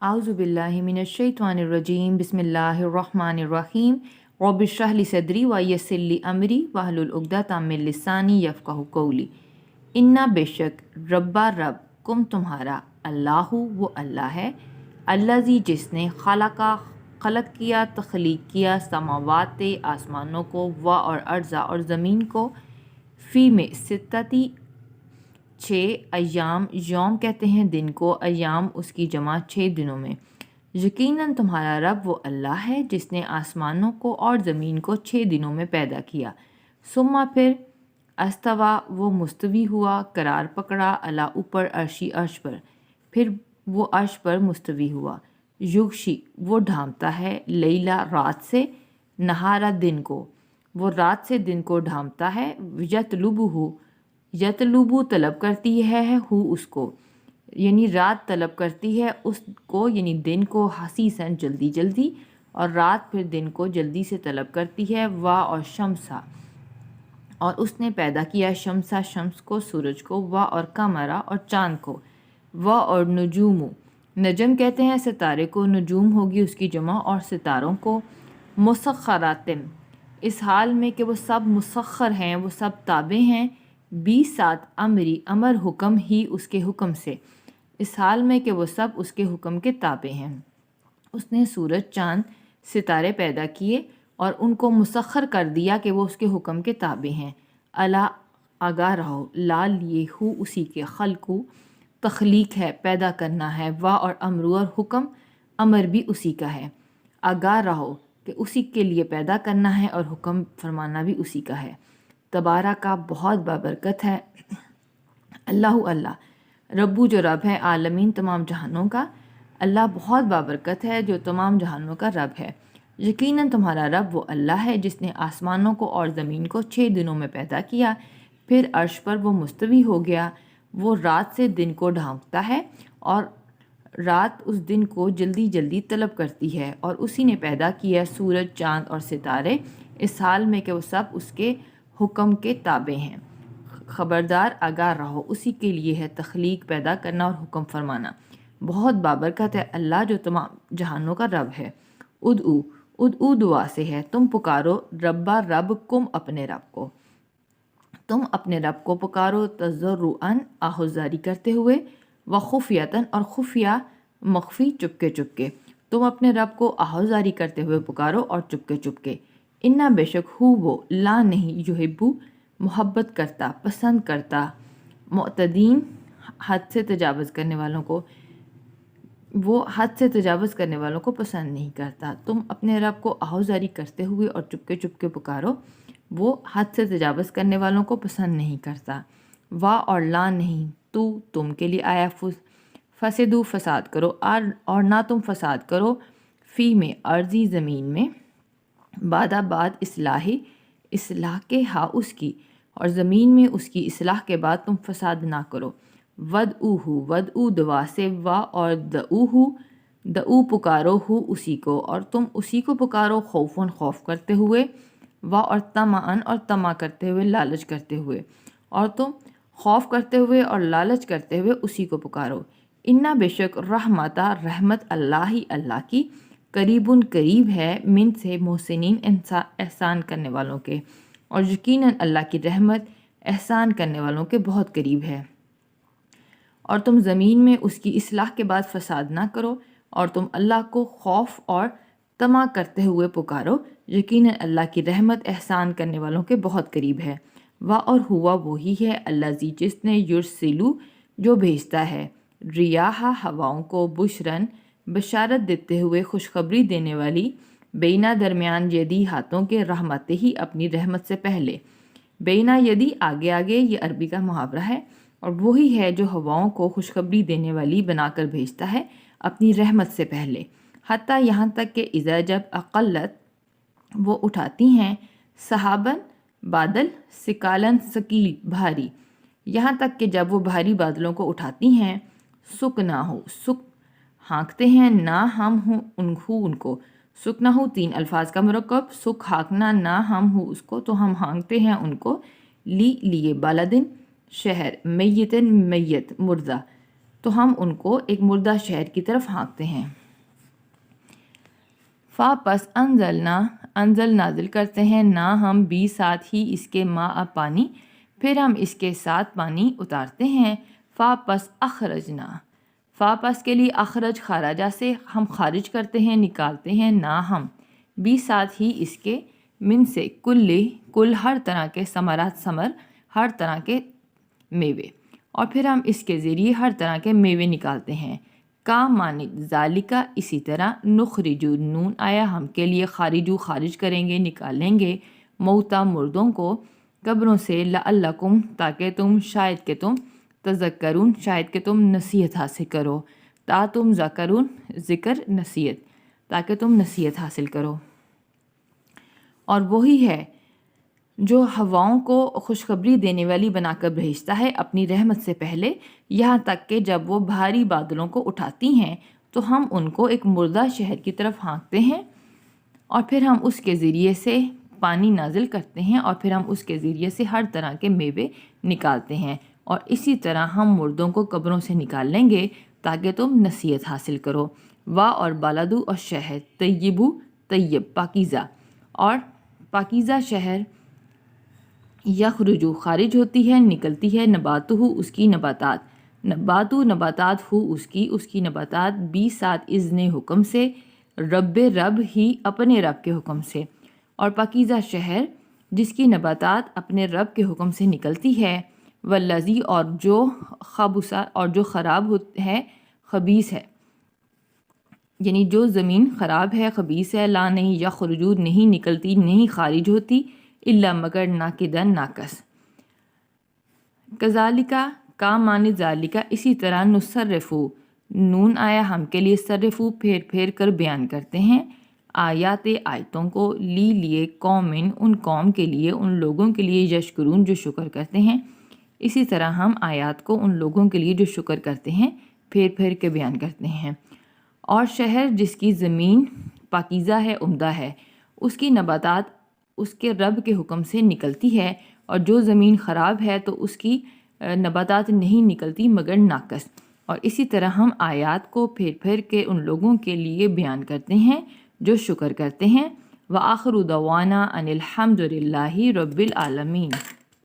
اعوذ باللہ من الشیطان الرجیم بسم اللہ الرحمن الرحیم رب اشرح لی صدری ویسر لی امری واحلل عقدۃ من لسانی یفقہوا قولی۔ انا بے شک ربا رب کم تمہارا اللہ وہ اللہ ہے، الذی جس نے خلق کیا تخلیق کیا سماوات آسمانوں کو و اور ارضا اور زمین کو فی میں ستتی 6 ایام، یوم کہتے ہیں دن کو، ایام اس کی جمع 6 دنوں میں۔ یقیناً تمہارا رب وہ اللہ ہے جس نے آسمانوں کو اور زمین کو 6 دنوں میں پیدا کیا، ثم پھر استوا وہ مستوی ہوا، قرار پکڑا، اللہ اوپر عرشی عرش پر، پھر وہ عرش پر مستوی ہوا۔ یغشی وہ ڈھانپتا ہے، لیلا رات سے، نہارا دن کو، وہ رات سے دن کو ڈھانپتا ہے، یطلبو طلب کرتی ہے ہو اس کو، یعنی رات طلب کرتی ہے اس کو، یعنی دن کو، حسیساً جلدی جلدی، اور رات پھر دن کو جلدی سے طلب کرتی ہے۔ وا اور شمسا اور اس نے پیدا کیا شمسا شمس کو، سورج کو، وا اور قمرا اور چاند کو، وا اور نجوم نجم کہتے ہیں ستارے کو، نجوم ہوگی اس کی جمع، اور ستاروں کو، مسخراتن اس حال میں کہ وہ سب مسخر ہیں، وہ سب تابع ہیں، 20 امری امر حکم ہی اس کے حکم سے، اس حال میں کہ وہ سب اس کے حکم کے تابع ہیں۔ اس نے سورج چاند ستارے پیدا کیے اور ان کو مسخر کر دیا کہ وہ اس کے حکم کے تابع ہیں۔ الا آگاہ رہو، لا لیے ہو اسی کے، خلقو تخلیق ہے، پیدا کرنا ہے، وا اور امرو اور حکم امر بھی اسی کا ہے۔ آگاہ رہو کہ اسی کے لیے پیدا کرنا ہے اور حکم فرمانا بھی اسی کا ہے۔ تبارہ کا بہت بابرکت ہے، اللہ اللہ ربو جو رب ہے، عالمین تمام جہانوں کا، اللہ بہت بابرکت ہے جو تمام جہانوں کا رب ہے۔ یقیناً تمہارا رب وہ اللہ ہے جس نے آسمانوں کو اور زمین کو 6 دنوں میں پیدا کیا، پھر عرش پر وہ مستوی ہو گیا، وہ رات سے دن کو ڈھانپتا ہے اور رات اس دن کو جلدی جلدی طلب کرتی ہے، اور اسی نے پیدا کیا سورج چاند اور ستارے، اس حال میں کہ وہ سب اس کے حکم کے تابع ہیں۔ خبردار آگاہ رہو، اسی کے لیے ہے تخلیق، پیدا کرنا اور حکم فرمانا۔ بہت بابرکت ہے اللہ جو تمام جہانوں کا رب ہے۔ ادعو دعا سے ہے، تم پکارو ربا رب کم اپنے رب کو، تم اپنے رب کو پکارو، تضرعاً آہوزاری کرتے ہوئے، وخفیتاً اور خفیہ مخفی چپکے چپکے، تم اپنے رب کو آہوزاری کرتے ہوئے پکارو اور چپکے چپکے۔ انا بے شک ہو وہ، لا نہیں، یحبو محبت کرتا، پسند کرتا، معتدین حد سے تجاوز کرنے والوں کو، وہ حد سے تجاوز کرنے والوں کو پسند نہیں کرتا۔ تم اپنے رب کو آہوزاری کرتے ہوئے اور چپکے چپکے پکارو، وہ حد سے تجاوز کرنے والوں کو پسند نہیں کرتا۔ وا اور لا نہیں، تو تم کے لیے آیا، فسدو فساد کرو، اور نہ تم فساد کرو، فی میں ارضی زمین میں، بعد اصلاح کے ہا اس کی، اور زمین میں اس کی اصلاح کے بعد تم فساد نہ کرو۔ ودعو دعا سے، وا اور دعو پکارو ہو اسی کو، اور تم اسی کو پکارو، خوفاً خوف کرتے ہوئے، وا اور طمعاً اور طمع کرتے ہوئے، لالچ کرتے ہوئے، اور تم خوف کرتے ہوئے اور لالچ کرتے ہوئے اسی کو پکارو۔ انا بے شک رحمت اللہ ہی اللہ کی، قریباً قریب ہے، من سے محسنین احسان کرنے والوں کے، اور یقیناً اللہ کی رحمت احسان کرنے والوں کے بہت قریب ہے۔ اور تم زمین میں اس کی اصلاح کے بعد فساد نہ کرو، اور تم اللہ کو خوف اور طمع کرتے ہوئے پکارو، یقیناً اللہ کی رحمت احسان کرنے والوں کے بہت قریب ہے۔ وا اور ہوا وہی ہے، الذی جس نے، یرسلو جو بھیجتا ہے، ریاح ہواؤں کو، بشرن بشارت دیتے ہوئے، خوشخبری دینے والی، بینا درمیان، یدی ہاتھوں کے، رحمت ہی اپنی رحمت سے پہلے، بینا یدی آگے آگے، یہ عربی کا محاورہ ہے، اور وہی ہے جو ہواؤں کو خوشخبری دینے والی بنا کر بھیجتا ہے اپنی رحمت سے پہلے، حتیٰ یہاں تک کہ اذا جب اقلت وہ اٹھاتی ہیں، سحابن بادل، ثقالن ثقیل بھاری، یہاں تک کہ جب وہ بھاری بادلوں کو اٹھاتی ہیں، سکنا ہو ہانکتے ہیں، نہ ہم ہوں ان کو، سکنا ہو 3 الفاظ کا مرکب، سکھ ہانکنا، نہ ہم ہوں اس کو، تو ہم ہانکتے ہیں ان کو، لیے بالدن شہر، میتن میت مردہ، تو ہم ان کو ایک مردہ شہر کی طرف ہانکتے ہیں۔ فا پس انزل نازل کرتے ہیں نا ہم بھی ساتھ ہی اس کے ماء پانی، پھر ہم اس کے ساتھ پانی اتارتے ہیں۔ فا پس اخرجنا، فا پس کے لیے اخرج خارجہ سے ہم خارج کرتے ہیں، نکالتے ہیں، نا ہم بھی ساتھ ہی اس کے، من سے، کل ہر طرح کے، ثمرات ثمر ہر طرح کے میوے، اور پھر ہم اس کے ذریعے ہر طرح کے میوے نکالتے ہیں۔ کا مانند ذالکہ اسی طرح، نخرجو نون آیا ہم کے لیے، خارج کریں گے، نکالیں گے، موتا مردوں کو، قبروں سے، لعلکم تاکہ تم، شاید کہ تم، تذکرون شاید کہ تم نصیحت حاصل کرو، تا تم ذکرون ذکر نصیحت، تاکہ تم نصیحت حاصل کرو۔ اور وہی ہے جو ہواؤں کو خوشخبری دینے والی بنا کر بھیجتا ہے اپنی رحمت سے پہلے، یہاں تک کہ جب وہ بھاری بادلوں کو اٹھاتی ہیں تو ہم ان کو ایک مردہ شہر کی طرف ہانکتے ہیں، اور پھر ہم اس کے ذریعے سے پانی نازل کرتے ہیں، اور پھر ہم اس کے ذریعے سے ہر طرح کے میوے نکالتے ہیں، اور اسی طرح ہم مردوں کو قبروں سے نکال لیں گے تاکہ تم نصیحت حاصل کرو۔ وا اور بالدو اور شہر، طیبو طیب پاکیزہ، اور پاکیزہ شہر، یخرجو خارج ہوتی ہے، نکلتی ہے، نباتہ اس کی نباتات، نباتات ہو اس کی نباتات، بھی ساتھ اذن حکم سے، رب ہی اپنے رب کے حکم سے، اور پاکیزہ شہر جس کی نباتات اپنے رب کے حکم سے نکلتی ہے، والذی اور جو خبث اور جو خراب ہے، خبیث ہے، یعنی جو زمین خراب ہے، خبیث ہے، لا نہیں، یخرجو نہیں نکلتی، نہیں خارج ہوتی، الا مگر ناکدن ناقص۔ کذالکہ کا معنی ذالکہ اسی طرح، نصرفو نون آیا ہم کے لیے، صرفو پھیر کر بیان کرتے ہیں، آیتوں کو، لیے قومن ان قوم کے لیے، ان لوگوں کے لیے، یشکرون جو شکر کرتے ہیں، اسی طرح ہم آیات کو ان لوگوں کے لیے جو شکر کرتے ہیں پھیر کے بیان کرتے ہیں۔ اور شہر جس کی زمین پاکیزہ ہے، عمدہ ہے، اس کی نباتات اس کے رب کے حکم سے نکلتی ہے، اور جو زمین خراب ہے تو اس کی نباتات نہیں نکلتی مگر ناقص، اور اسی طرح ہم آیات کو پھیر کے ان لوگوں کے لیے بیان کرتے ہیں جو شکر کرتے ہیں۔ وآخر دعوانا ان الحمد للہ رب العالمین۔